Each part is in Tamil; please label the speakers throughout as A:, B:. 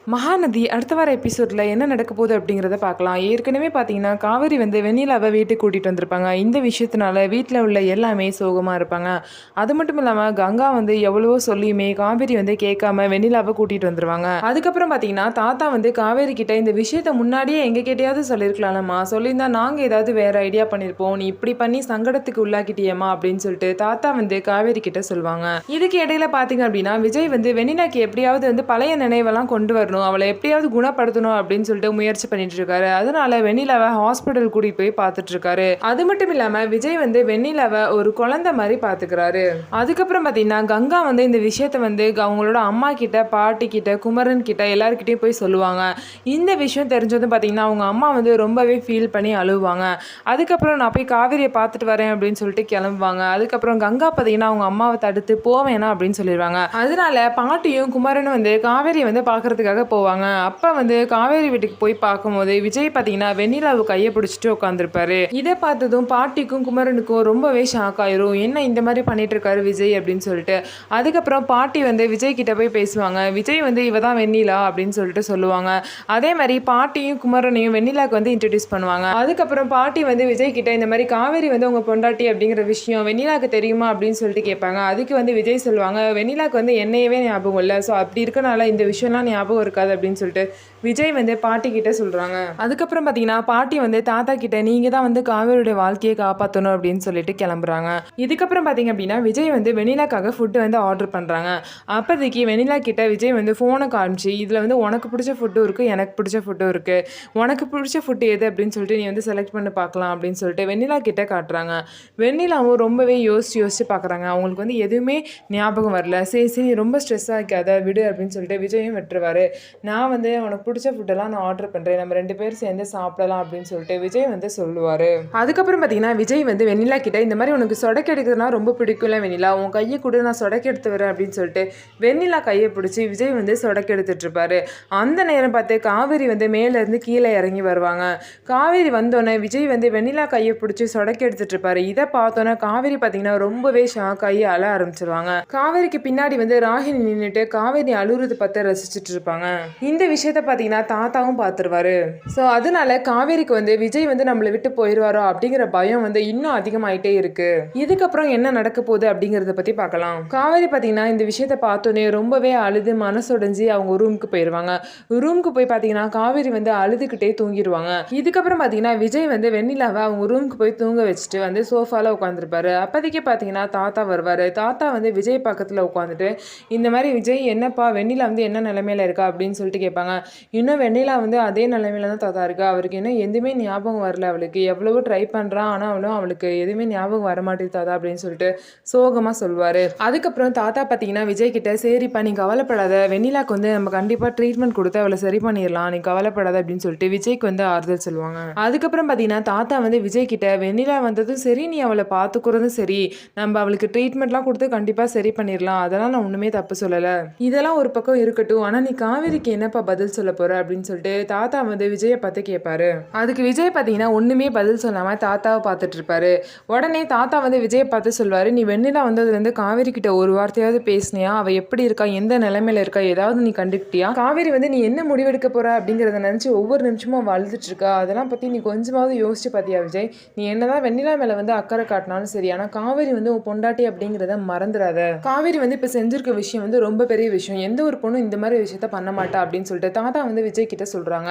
A: மகாநதி அடுத்த வார எபிசோட்ல என்ன நடக்க போகுது அப்படிங்கிறத பார்க்கலாம். ஏற்கனவே பார்த்தீங்கன்னா காவேரி வீட்டுக்கு கூட்டிகிட்டு வந்திருப்பாங்க. இந்த விஷயத்தினால வீட்டில் உள்ள எல்லாமே சோகமாக இருப்பாங்க. அது மட்டும் இல்லாமல் கங்கா எவ்வளவோ சொல்லியுமே காவேரி கேட்காம வெண்ணிலாவை கூட்டிகிட்டு வந்துருவாங்க. அதுக்கப்புறம் பார்த்தீங்கன்னா தாத்தா காவேரி கிட்ட இந்த விஷயத்த முன்னாடியே எங்க கிட்டையாவது சொல்லியிருக்கலாம்மா, சொல்லியிருந்தா நாங்கள் ஏதாவது வேற ஐடியா பண்ணியிருப்போம், நீ இப்படி பண்ணி சங்கடத்துக்கு உள்ளாக்கிட்டியம்மா அப்படின்னு சொல்லிட்டு தாத்தா காவேரி கிட்ட சொல்லுவாங்க. இதுக்கு இடையில பார்த்தீங்க அப்படின்னா விஜய் வெண்ணிலாக்கு எப்படியாவது பழைய நினைவெல்லாம் கொண்டு வரணும், அவளை எப்படியாவது குணப்படுத்தணும் அப்படின்னு சொல்லிட்டு முயற்சி பண்ணிட்டு இருக்காரு. அதனால வெண்ணிலாவை ஹாஸ்பிட்டல் கூட்டிட்டு போய் பார்த்துட்டு இருக்காரு. அது மட்டும் இல்லாம விஜய் வெண்ணிலாவை ஒரு குழந்தை மாதிரி பாத்துக்கிறாரு. அதுக்கப்புறம் பாத்தீங்கன்னா கங்கா இந்த விஷயத்த அவங்களோட அம்மா கிட்ட, பாட்டி கிட்ட, குமரன் கிட்ட எல்லாருக்கிட்டையும் போய் சொல்லுவாங்க. இந்த விஷயம் தெரிஞ்சதும் பாத்தீங்கன்னா அவங்க அம்மா ரொம்பவே ஃபீல் பண்ணி அழுவாங்க. அதுக்கப்புறம் நான் போய் காவேரியை பார்த்துட்டு வரேன் அப்படின்னு சொல்லிட்டு கிளம்புவாங்க. அதுக்கப்புறம் கங்கா பாத்தீங்கன்னா அவங்க அம்மாவை தடுத்து போவேனா அப்படின்னு சொல்லிடுவாங்க. அதனால பாட்டியும் குமரனும் காவேரி பாக்குறதுக்காக போவாங்க. அப்ப காவேரி வீட்டுக்கு போய் பார்க்கும்போது விஜய் பார்த்தீங்கன்னா வெண்ணிலாவு கையை பிடிச்சிட்டு உட்காந்துருப்பாரு. இதை பார்த்ததும் பாட்டிக்கும் குமரனுக்கும் ரொம்பவே ஷாக் ஆயிரும். என்ன இந்த மாதிரி பண்ணிட்டு இருக்காரு விஜய் அப்படின்னு சொல்லிட்டு. அதுக்கப்புறம் பாட்டி விஜய் கிட்ட போய் பேசுவாங்க. விஜய் இவ தான் வெண்ணிலா அப்படின்னு சொல்லிட்டு சொல்லுவாங்க. அதே மாதிரி பாட்டியும் குமரனையும் வெண்ணிலாக்கு இன்ட்ரடியூஸ் பண்ணுவாங்க. அதுக்கப்புறம் பாட்டி விஜய் கிட்ட இந்த மாதிரி காவேரி உங்க பொண்டாட்டி அப்படிங்கிற விஷயம் வெண்ணிலாக்கு தெரியுமா அப்படின்னு சொல்லிட்டு கேட்பாங்க. அதுக்கு விஜய் சொல்லுவாங்க, வெண்ணிலாக்கு என்னையவே ஞாபகம் இல்லை, ஸோ அப்படி இருக்கனால இந்த விஷயம்லாம் ஞாபகம் இருக்காது அப்படின்னு சொல்லிட்டு விஜய் பாட்டி கிட்ட சொல்றாங்க. அதுக்கப்புறம் பாத்தீங்கன்னா பாட்டி தாத்தா கிட்ட நீங்க தான் காவேரியோட வாழ்க்கையை காப்பாற்றணும் அப்படின்னு சொல்லிட்டு கிளம்புறாங்க. இதுக்கப்புறம் பாத்தீங்க அப்படின்னா விஜய் வெண்ணிலாக்காக ஃபுட்டு ஆர்டர் பண்றாங்க. அப்போதைக்கு வெண்ணிலா கிட்ட விஜய் ஃபோனை காமிச்சு இதுல உனக்கு பிடிச்ச ஃபுட்டும் இருக்கு, எனக்கு பிடிச்ச ஃபுட்டும் இருக்கு, உனக்கு பிடிச்ச ஃபுட்டு எது அப்படின்னு சொல்லிட்டு நீ செலக்ட் பண்ணி பார்க்கலாம் அப்படின்னு சொல்லிட்டு வெண்ணிலா கிட்ட காட்டுறாங்க. வெண்ணிலாவும் ரொம்பவே யோசிச்சு பார்க்குறாங்க. அவங்களுக்கு எதுவுமே ஞாபகம் வரல. சரி நீ ரொம்ப ஸ்ட்ரெஸ் ஆகிக்காத விடு அப்படின்னு சொல்லிட்டு விஜயும் விட்டுருவாரு. நான் உனக்கு பிடிச்ச ஃபுட்டெல்லாம் நான் ஆர்டர் பண்ணுறேன், நம்ம 2 பேரும் சேர்ந்து சாப்பிடலாம் அப்படின்னு சொல்லிட்டு விஜய் சொல்லுவார். அதுக்கப்புறம் பார்த்தீங்கன்னா விஜய் வெண்ணிலா கிட்ட இந்த மாதிரி உனக்கு சொடக்கு எடுக்கிறதுனா ரொம்ப பிடிக்கும்ல வெண்ணிலா, உன் கையை கூட நான் சொடக்கு எடுத்து வரேன் அப்படின்னு சொல்லிட்டு வெண்ணிலா கையை பிடிச்சி விஜய் சொடக்கு எடுத்துட்டு இருப்பாரு. அந்த நேரம் பார்த்து காவேரி மேலேருந்து கீழே இறங்கி வருவாங்க. காவேரி வந்தோடனே விஜய் வெண்ணிலா கையை பிடிச்சி சொடக்கு எடுத்துட்டு இருப்பாரு. இதை பார்த்தோன்னே காவேரி பார்த்தீங்கன்னா ரொம்பவே ஷாக் ஆகி அழ ஆரம்பிச்சிருவாங்க. காவேரிக்கு பின்னாடி ராகினி நின்றுட்டு காவேரி அழுகுறது பார்த்து ரசிச்சுட்டு இருப்பாங்க. இந்த விஷயத்த பார்த்தீங்கன்னா தாத்தாவும் பார்த்துருவாரு. ஸோ அதனால காவேரிக்கு விஜய் நம்மளை விட்டு போயிடுவாரோ அப்படிங்கிற பயம் இன்னும் அதிகமாயிட்டே இருக்கு. இதுக்கப்புறம் என்ன நடக்க போகுது அப்படிங்கிறத பத்தி பார்க்கலாம். காவேரி பார்த்தீங்கன்னா இந்த விஷயத்த பார்த்தோன்னே ரொம்பவே அழுது மனசுடைஞ்சு அவங்க ரூமுக்கு போயிடுவாங்க. ரூமுக்கு போய் பார்த்தீங்கன்னா காவேரி அழுதுகிட்டே தூங்கிடுவாங்க. இதுக்கப்புறம் பார்த்தீங்கன்னா விஜய் வெண்ணிலாவை அவங்க ரூமுக்கு போய் தூங்க வச்சுட்டு சோஃபால உட்காந்துருப்பாரு. அப்போதைக்கு பார்த்தீங்கன்னா தாத்தா வருவாரு. தாத்தா விஜய் பக்கத்தில் உட்காந்துட்டு இந்த மாதிரி விஜய் என்னப்பா வெண்ணிலா என்ன நிலைமையில இருக்கா அப்படின்னு சொல்லிட்டு கேட்பாங்க. இன்னும் வெண்ணிலா அதே நிலைமையில தான் தாத்தா இருக்கா, அவருக்கு இன்னும் எதுவுமே ஞாபகம் வரல, அவளுக்கு எவ்வளவோ ட்ரை பண்ணுறான் ஆனால் அவளுக்கு எதுவுமே ஞாபகம் வர மாட்டேங்குது தாத்தா அப்படின்னு சொல்லிட்டு சோகமாக சொல்வார். அதுக்கப்புறம் தாத்தா பார்த்தீங்கன்னா விஜய் கிட்ட சரிப்பா நீ கவலைப்படாத, வெண்ணிலாக்கு நம்ம கண்டிப்பாக ட்ரீட்மெண்ட் கொடுத்து அவளை சரி பண்ணிடலாம், நீ கவலைப்படாத அப்படின்னு சொல்லிட்டு விஜய்க்கு ஆறுதல் சொல்லுவாங்க. அதுக்கப்புறம் பார்த்தீங்கன்னா தாத்தா விஜய் கிட்ட வெண்ணிலா வந்ததும் சரி, நீ அவளை பார்த்துக்கிறதும் சரி, நம்ம அவளுக்கு ட்ரீட்மெண்ட்லாம் கொடுத்து கண்டிப்பாக சரி பண்ணிடலாம், அதெல்லாம் நான் ஒன்றுமே தப்பு சொல்லலை, இதெல்லாம் ஒரு பக்கம் இருக்கட்டும், ஆனால் நீ காவேரிக்கு என்னப்பா பதில் சொல்ல போற அப்படின்னு சொல்லிட்டு தாத்தா விஜயை பார்த்து கேட்பாரு. அதுக்கு விஜய் பார்த்தீங்கன்னா ஒண்ணுமே பதில் சொல்லாம தாத்தாவை பார்த்துட்டு இருப்பாரு. உடனே தாத்தா விஜயை பார்த்து சொல்வாரு, நீ வெண்ணிலா வந்ததுலேருந்து காவேரி கிட்ட ஒரு வார்த்தையாவது பேசினியா, அவ எப்படி இருக்கா, எந்த நிலைமையில இருக்கா, ஏதாவது நீ கண்டுக்கிட்டியா, காவேரி நீ என்ன முடிவெடுக்க போற அப்படிங்கிறத நினைச்சு ஒவ்வொரு நிமிஷமும் அவள் அழுதுட்டு இருக்கா, அதெல்லாம் பத்தி நீ கொஞ்சமாவது யோசிச்சு பார்த்தியா விஜய், நீ என்னதான் வெண்ணிலா மேல அக்கறை காட்டினாலும் சரி, ஆனா காவேரி உன் பொண்டாட்டி அப்படிங்கிறத மறந்துடாத, காவேரி இப்ப செஞ்சிருக்க விஷயம் ரொம்ப பெரிய விஷயம், எந்த ஒரு பொண்ணும் இந்த மாதிரி விஷயத்த பண்ண மாட்டா அப்படின்னு சொல்லிட்டு தாத்தா விஜய் கிட்ட சொல்றாங்க.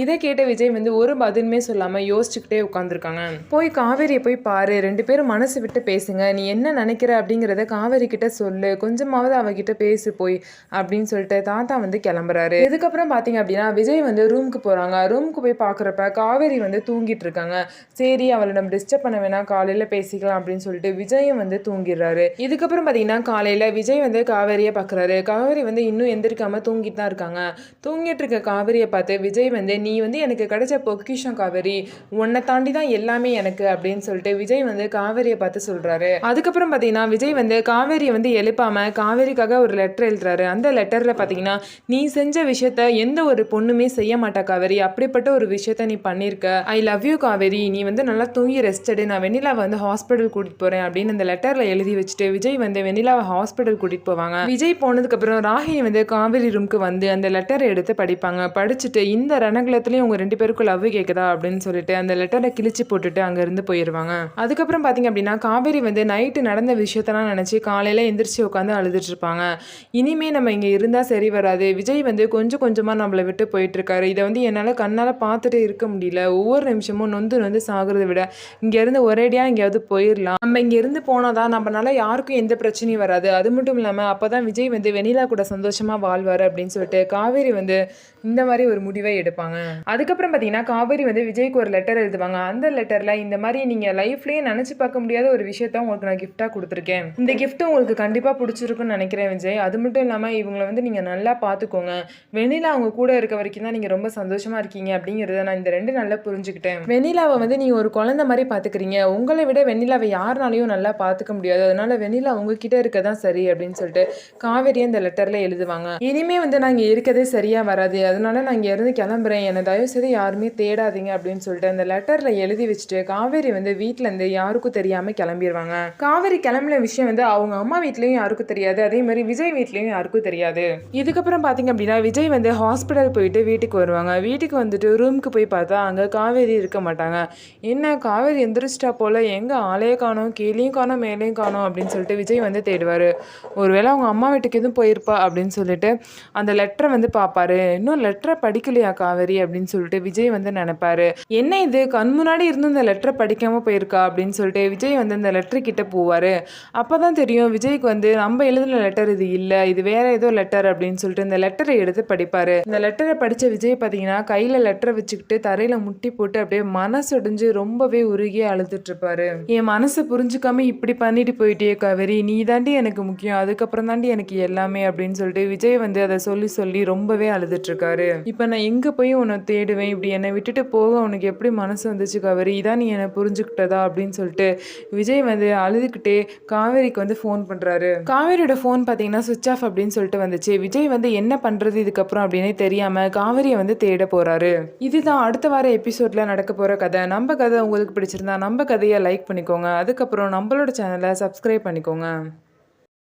A: இதை கேட்ட விஜய் ஒரு பதிலுமே சொல்லாம யோசிச்சுக்கிட்டே உட்காந்துருக்காங்க. போய் காவேரியை போய் பாரு, 2 பேரும் மனசு விட்டு பேசுங்க, நீ என்ன நினைக்கிற அப்படிங்கிறத காவேரி கிட்ட சொல்லு, கொஞ்சமாவது அவகிட்ட பேசு போய் அப்படின்னு சொல்லிட்டு தாத்தா கிளம்புறாரு. இதுக்கப்புறம் பாத்தீங்க அப்படின்னா விஜய் ரூமுக்கு போறாங்க. ரூமுக்கு போய் பாக்குறப்ப காவேரி தூங்கிட்டு இருக்காங்க. சரி அவளை நம்ம டிஸ்டர்ப் பண்ண வேணாம், காலையில பேசிக்கலாம் அப்படின்னு சொல்லிட்டு விஜயும் தூங்கிடுறாரு. இதுக்கப்புறம் பாத்தீங்கன்னா காலையில விஜய் காவேரியை பாக்குறாரு. காவேரி இன்னும் எந்திரிக்காம தூங்கிட்டு தான் இருக்காங்க. தூங்கிட்டு இருக்க காவேரியை பார்த்து விஜய் நீ எனக்கு கிடைச்ச பொக்கிஷம் காவேரி, உன்னை தாண்டி தான் எல்லாமே எனக்கு அப்படின்னு சொல்லிட்டு விஜய் காவேரியை பார்த்து சொல்றாரு. அதுக்கப்புறம் பார்த்தீங்கன்னா விஜய் காவேரியை எழுப்பாம காவேரிக்காக ஒரு லெட்டர் எழுதுறாரு. அந்த லெட்டர்ல பார்த்தீங்கன்னா நீ செஞ்ச விஷயத்த எந்த ஒரு பொண்ணுமே செய்ய மாட்டா காவேரி, அப்படிப்பட்ட ஒரு விஷயத்த நீ பண்ணிருக்க, ஐ லவ் யூ காவேரி, நீ நல்லா தூங்கி ரெஸ்ட் எடு, நான் வெண்ணிலாவை ஹாஸ்பிட்டல் கூட்டிட்டு போறேன் அப்படின்னு அந்த லெட்டர்ல எழுதி வச்சுட்டு விஜய் வெண்ணிலாவை ஹாஸ்பிட்டல் கூட்டிட்டு போவாங்க. விஜய் போனதுக்கு அப்புறம் ராகினி காவேரி ரூமுக்கு வந்து அந்த லெட்டரை எடுத்து படிப்பாங்க. படிச்சுட்டு இந்த ரணகுலத்துலேயும் உங்கள் 2 பேருக்கும் லவ் கேட்குதா அப்படின்னு சொல்லிட்டு அந்த லெட்டரை கிழிச்சு போட்டுட்டு அங்கேருந்து போயிடுவாங்க. அதுக்கப்புறம் பார்த்தீங்க அப்படின்னா காவேரி வந்து நைட்டு நடந்த விஷயத்தெல்லாம் நினச்சி காலையில் எந்திரிச்சு உட்காந்து அழுதுட்டு இருப்பாங்க. இனிமே நம்ம இங்கே இருந்தால் சரி வராது, விஜய் வந்து கொஞ்சம் கொஞ்சமாக நம்மளை விட்டு போயிட்டுருக்காரு, இதை வந்து என்னால் கண்ணால் பார்த்துட்டு இருக்க முடியல, ஒவ்வொரு நிமிஷமும் நொந்து நொந்து சாகிறத விட இங்கேருந்து ஒரேடியாக எங்கேயாவது போயிடலாம், நம்ம இங்கேருந்து போனால் தான் நம்மளால யாருக்கும் எந்த பிரச்சனையும் வராது, அது மட்டும் இல்லாமல் அப்போ தான் விஜய் வந்து வெண்ணிலா கூட சந்தோஷமாக வாழ்வார் அப்படின்னு சொல்லிட்டு காவேரி வந்து இந்த மாதிரி ஒரு முடிவை எடுப்பாங்க. அதுக்கப்புறம் பார்த்தீங்கன்னா காவேரி வந்து விஜய்க்கு ஒரு லெட்டர் எழுதுவாங்க. அந்த லெட்டரில் இந்த மாதிரி நீங்கள் லைஃப்லேயே நினச்சி பார்க்க முடியாத ஒரு விஷயத்த உங்களுக்கு நான் கிஃப்டாக கொடுத்துருக்கேன், இந்த கிஃப்ட்டு உங்களுக்கு கண்டிப்பாக பிடிச்சிருக்குன்னு நினைக்கிறேன் விஜய், அது மட்டும் இல்லாமல் இவங்களை வந்து நீங்கள் நல்லா பார்த்துக்கோங்க, வெண்ணிலா அவங்க கூட இருக்க வரைக்கும் தான் நீங்கள் ரொம்ப சந்தோஷமாக இருக்கீங்க அப்படிங்கிறத நான் இந்த 2 நாளில் புரிஞ்சுக்கிட்டேன். வெண்ணிலாவை வந்து நீங்கள் ஒரு குழந்தை மாதிரி பார்த்துக்கிறீங்க, உங்களை விட வெண்ணிலாவை யாருனாலையும் நல்லா பார்த்துக்க முடியாது, அதனால வெண்ணிலா உங்ககிட்ட இருக்க தான் சரி அப்படின்னு சொல்லிட்டு காவேரி அந்த லெட்டரில் எழுதுவாங்க. இனிமே வந்து நான் இங்கே இருக்கதே சரியாக வராது, அதனால நான் இங்கே இருந்து கிளம்புறேன், என்னை தயவுசெய்து யாருமே தேடாதீங்க அப்படின்னு சொல்லிட்டு அந்த லெட்டரில் எழுதி வச்சுட்டு காவேரி வந்து வீட்டிலேருந்து யாருக்கும் தெரியாமல் கிளம்பிடுவாங்க. காவேரி கிளம்பின விஷயம் வந்து அவங்க அம்மா வீட்லேயும் யாருக்கும் தெரியாது, அதே மாதிரி விஜய் வீட்லேயும் யாருக்கும் தெரியாது. இதுக்கப்புறம் பார்த்தீங்க அப்படின்னா விஜய் வந்து ஹாஸ்பிட்டல் போயிட்டு வீட்டுக்கு வருவாங்க. வீட்டுக்கு வந்துட்டு ரூமுக்கு போய் பார்த்தா அங்கே காவேரி இருக்க மாட்டாங்க. என்ன காவேரி எந்திரிச்சிட்டா போல், எங்கே ஆளையே காணோம், கீழேயும் காணோம் மேலேயும் காணோம் அப்படின்னு சொல்லிட்டு விஜய் வந்து தேடுவார். ஒருவேளை அவங்க அம்மா வீட்டுக்கு எதுவும் போயிருப்பா அப்படின்னு சொல்லிட்டு அந்த லெட்டரை வந்து பார்ப்பாரு. இன்னும் லெட்டரை படிக்கலையா காவேரி அப்படின்னு சொல்லிட்டு விஜய் வந்து நினைப்பாரு. என்ன இது கண் முன்னாடி இருந்து இந்த லெட்டரை படிக்காமல் போயிருக்கா அப்படின்னு சொல்லிட்டு விஜய் வந்து அந்த லெட்டர் கிட்ட போவார். அப்போ தான் தெரியும் விஜய்க்கு வந்து நம்ம எழுதின லெட்டர் இது இல்லை, இது வேற ஏதோ லெட்டர் அப்படின்னு சொல்லிட்டு இந்த லெட்டரை எடுத்து படிப்பார். இந்த லெட்டரை படித்த விஜய் பார்த்தீங்கன்னா கையில் லெட்டரை வச்சுக்கிட்டு தரையில் முட்டி போட்டு அப்படியே மனசொடிஞ்சு ரொம்பவே உருகி அழுதுட்டு இருப்பாரு. என் மனசை புரிஞ்சுக்காம இப்படி பண்ணிட்டு போயிட்டே காவேரி, நீ தாண்டி எனக்கு முக்கியம், அதுக்கப்புறம் தாண்டி எனக்கு எல்லாமே அப்படின்னு சொல்லிட்டு விஜய் வந்து அதை சொல்லி சொல்லி ரொம்பவே அழுதுட்டு இருக்காரு. இப்போ நான் எங்கே போய் உன்னை தேடுவேன், இப்படி என்னை விட்டுட்டு போக உனக்கு எப்படி மனசு வந்துச்சு காவேரி, இதான் நீ என்னை புரிஞ்சுக்கிட்டதா அப்படின்னு சொல்லிட்டு விஜய் வந்து அழுதுகிட்டே காவேரிக்கு வந்து ஃபோன் பண்ணுறாரு. காவேரியோட ஃபோன் பார்த்தீங்கன்னா சுவிட்ச் ஆஃப் அப்படின்னு சொல்லிட்டு வந்துச்சு. விஜய் வந்து என்ன பண்ணுறது இதுக்கப்புறம் அப்படின்னே தெரியாமல் காவேரியை வந்து தேட போகிறாரு. இதுதான் அடுத்த வார எபிசோடில் நடக்க போகிற கதை. நம்ம கதை உங்களுக்கு பிடிச்சிருந்தா நம்ம கதையை லைக் பண்ணிக்கோங்க, அதுக்கப்புறம் நம்மளோட சேனலை சப்ஸ்கிரைப் பண்ணிக்கோங்க.